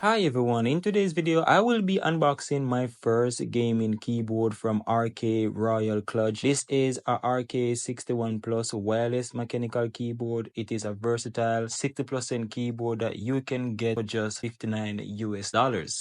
Hi everyone, in today's video I will be unboxing my first gaming keyboard from RK Royal KLUDGE. This is a RK61 Plus wireless mechanical keyboard. It is a versatile 60% keyboard that you can get for just $59 US.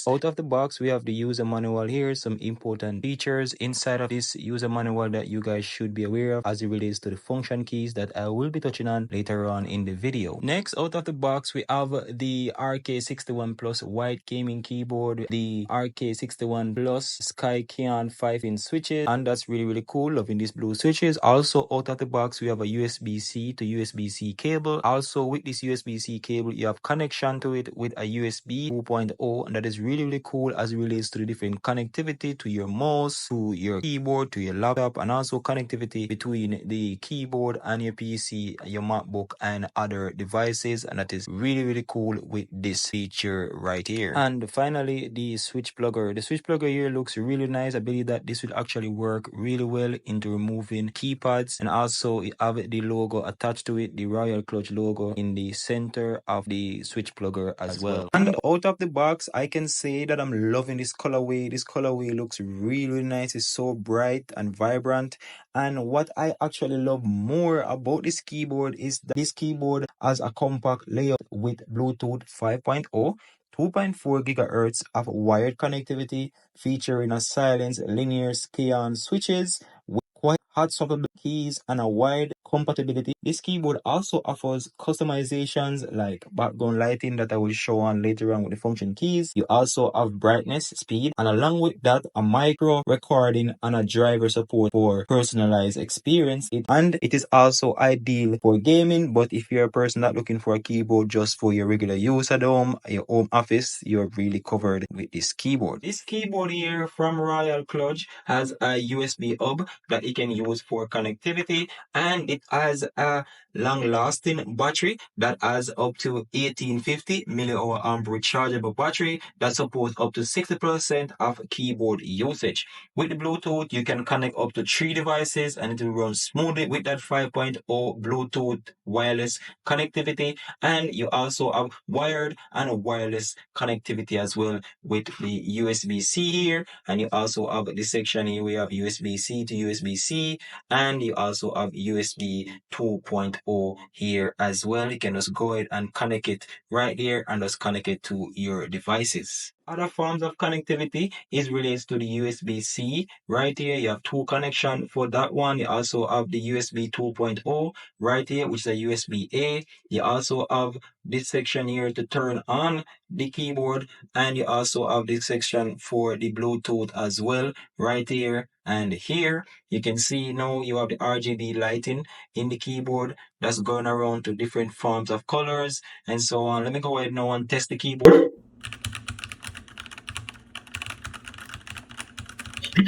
Out of the box we have the user manual here, some important features inside of this user manual that you guys should be aware of as it relates to the function keys that I will be touching on later on in the video. Next, out of the box we have the RK61 Plus white gaming keyboard, the RK61 Plus Sky Keon 5-in switches, and that's really cool. Loving these blue switches. Also out of the box we have a USB-C to USB-C cable. Also with this USB-C cable you have connection to it with a USB 2.0, and that is really cool as it relates to the different connectivity to your mouse, to your keyboard, to your laptop, and also connectivity between the keyboard and your PC, your MacBook, and other devices. And that is really cool with this feature right here. And finally, the switch plugger. The switch plugger here looks really nice. I believe that this will actually work really well into removing keypads, and also it have the logo attached to it, the Royal KLUDGE logo in the center of the switch plugger as well. And out of the box I can say that I'm loving this colorway. This colorway looks really nice. It's so bright and vibrant. And what I actually love more about this keyboard is that this keyboard has a compact layout with Bluetooth 5.0, 2.4 gigahertz of wired connectivity, featuring a silent linear scan switches with quite hot swappable keys and a wide compatibility. This keyboard also offers customizations like background lighting that I will show on later on with the function keys. You also have brightness, speed, and along with that a micro recording and a driver support for personalized experience. It is also ideal for gaming, but if you're a person not looking for a keyboard just for your regular use at home, your home office, you're really covered with this keyboard. This keyboard here from Royal KLUDGE has a USB hub that you can use for connectivity, and it has a long-lasting battery that has up to 1850 millihour amp rechargeable battery that supports up to 60% of keyboard usage. With the Bluetooth you can connect up to 3 devices and it will run smoothly with that 5.0 Bluetooth wireless connectivity, and you also have wired and wireless connectivity as well with the USB-C here, and you also have this section here we have USB-C to USB-C, and you also have USB 2.0 here as well. You can just go ahead and connect it right there and just connect it to your devices. Other forms of connectivity is relates to the USB-C. Right here you have two connection for that one. You also have the USB 2.0 right here, which is a USB-A. You also have this section here to turn on the keyboard, and you also have this section for the Bluetooth as well right here. And here you can see now you have the RGB lighting in the keyboard that's going around to different forms of colors and so on. Let me go ahead now and test the keyboard.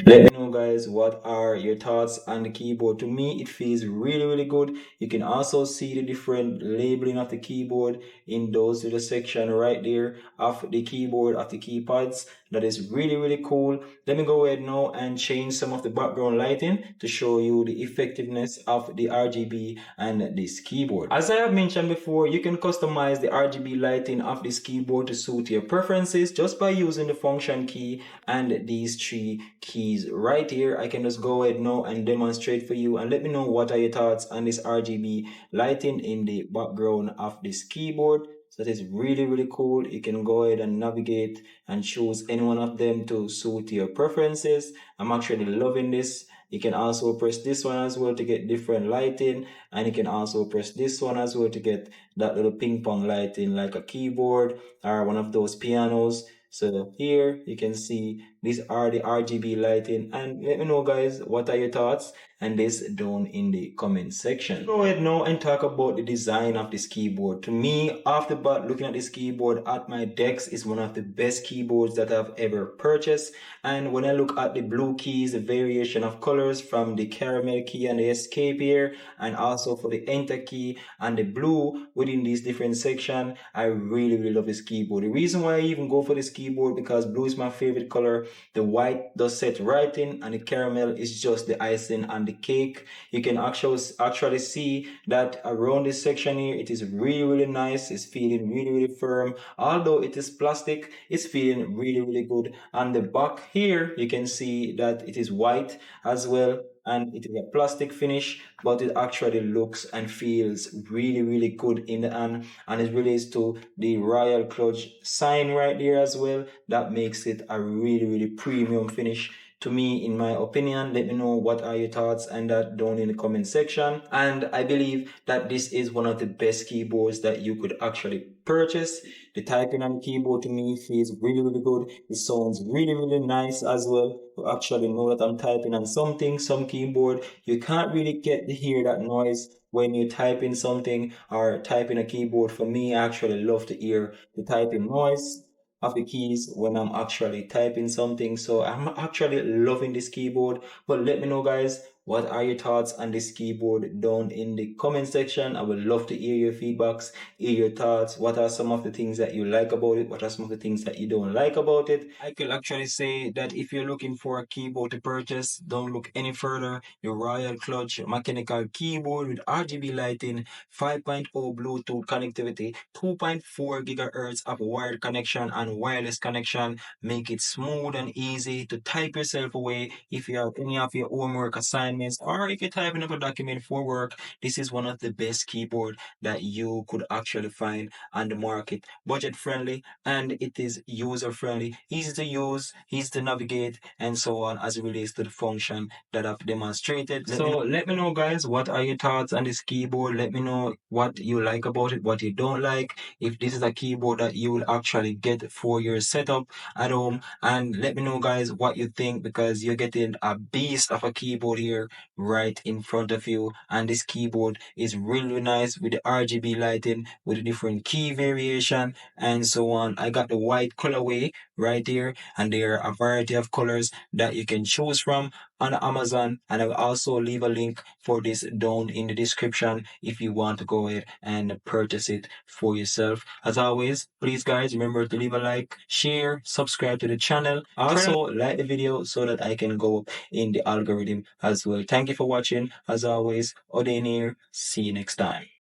Let me know guys what are your thoughts on the keyboard. To me it feels really good. You can also see the different labeling of the keyboard in those little section right there of the keyboard, of the keypads. That is really cool. Let me go ahead now and change some of the background lighting to show you the effectiveness of the RGB and this keyboard. As I have mentioned before, you can customize the RGB lighting of this keyboard to suit your preferences just by using the function key and these three keys right here. I can just go ahead now and demonstrate for you, and let me know what are your thoughts on this RGB lighting in the background of this keyboard. So that is really cool. You can go ahead and navigate and choose any one of them to suit your preferences. I'm actually loving this. You can also press this one as well to get different lighting, and you can also press this one as well to get that little ping pong lighting like a keyboard or one of those pianos. So here you can see these are the RGB lighting, and let me know guys what are your thoughts and this down in the comment section. Go ahead now and talk about the design of this keyboard. To me, off the bat, looking at this keyboard at my desk is one of the best keyboards that I've ever purchased. And when I look at the blue keys, the variation of colors from the caramel key and the escape here, and also for the enter key and the blue within these different sections, I really love this keyboard. The reason why I even go for this keyboard keyboard because blue is my favorite color. The white does set right in, and the caramel is just the icing on the cake. You can actually see that around this section here, it is really nice. It's feeling really firm. Although it is plastic, it's feeling really good. On the back here, you can see that it is white as well, and it is a plastic finish, but it actually looks and feels really good in the hand, and it relates to the Royal Kludge sign right there as well. That makes it a really premium finish to me, in my opinion. Let me know what are your thoughts and that down in the comment section. And I believe that this is one of the best keyboards that you could actually purchase. The typing on the keyboard to me feels really good. It sounds really nice as well. To actually know that I'm typing on something, some keyboard, you can't really get to hear that noise when you type in something or type in a keyboard. For me, I actually love to hear the typing noise of the keys when I'm actually typing something. So I'm actually loving this keyboard. But let me know, guys, what are your thoughts on this keyboard down in the comment section. I would love to hear your feedbacks, hear your thoughts. What are some of the things that you like about it? What are some of the things that you don't like about it? I could actually say that if you're looking for a keyboard to purchase, don't look any further. The Royal Kludge mechanical keyboard with RGB lighting, 5.0 Bluetooth connectivity, 2.4 gigahertz of wired connection and wireless connection make it smooth and easy to type yourself away if you have any of your homework assignments, or if you're typing up a document for work. This is one of the best keyboard that you could actually find on the market. Budget friendly, and it is user friendly, easy to use, easy to navigate, and so on, as it relates to the function that I've demonstrated. So let me know, guys, what are your thoughts on this keyboard. Let me know what you like about it, what you don't like, if this is a keyboard that you will actually get for your setup at home. And let me know, guys, what you think, because you're getting a beast of a keyboard here right in front of you. And this keyboard is really nice with the RGB lighting, with the different key variation and so on. I got the white colorway right here, and there are a variety of colors that you can choose from on Amazon. And I will also leave a link for this down in the description if you want to go ahead and purchase it for yourself. As always, please, guys, remember to leave a like, share, subscribe to the channel. Also, like the video so that I can go up in the algorithm as well. Thank you for watching. As always, Odin here. See you next time.